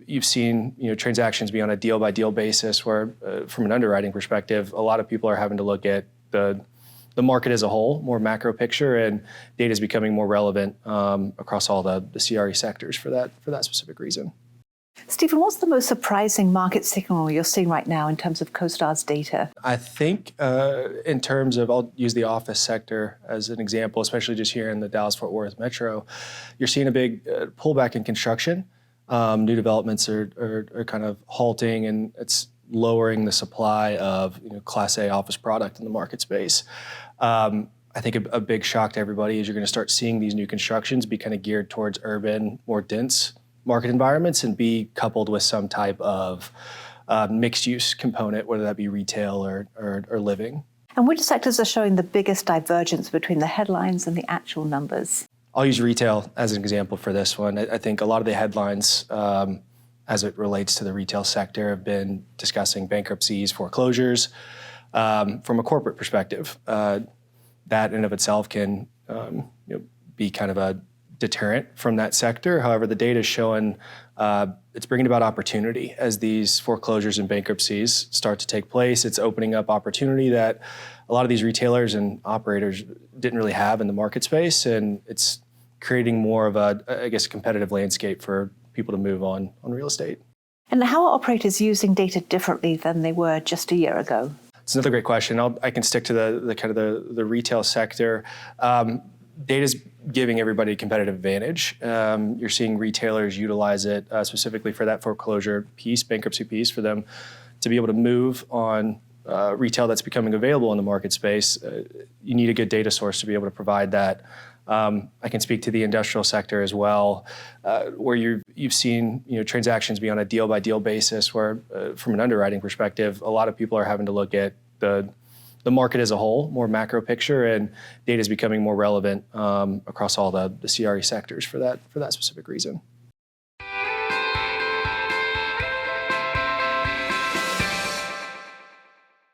you've seen transactions be on a deal by deal basis, where from an underwriting perspective, a lot of people are having to look at the market as a whole, more macro picture, and data is becoming more relevant across all the CRE sectors for that specific reason. Stephen, what's the most surprising market signal you're seeing right now in terms of CoStar's data? I think in terms of, I'll use the office sector as an example, especially just here in the Dallas-Fort Worth metro, you're seeing a big pullback in construction. New developments are kind of halting, and it's lowering the supply of Class A office product in the market space. I think a big shock to everybody is you're going to start seeing these new constructions be kind of geared towards urban, more dense market environments, and be coupled with some type of mixed-use component, whether that be retail or living. And which sectors are showing the biggest divergence between the headlines and the actual numbers? I'll use retail as an example for this one. I think a lot of the headlines as it relates to the retail sector have been discussing bankruptcies, foreclosures. From a corporate perspective, that in of itself can be kind of a deterrent from that sector. However, the data is showing it's bringing about opportunity as these foreclosures and bankruptcies start to take place. It's opening up opportunity that a lot of these retailers and operators didn't really have in the market space, and it's creating more of a competitive landscape for people to move on real estate. And how are operators using data differently than they were just a year ago? It's another great question. I can stick to the retail sector. Data's giving everybody a competitive advantage. You're seeing retailers utilize it specifically for that foreclosure piece, bankruptcy piece, for them to be able to move on retail that's becoming available in the market space. You need a good data source to be able to provide that. I can speak to the industrial sector as well, where you've seen transactions be on a deal by deal basis, where from an underwriting perspective, a lot of people are having to look at the market as a whole, more macro picture, and data is becoming more relevant across all the CRE sectors for that specific reason.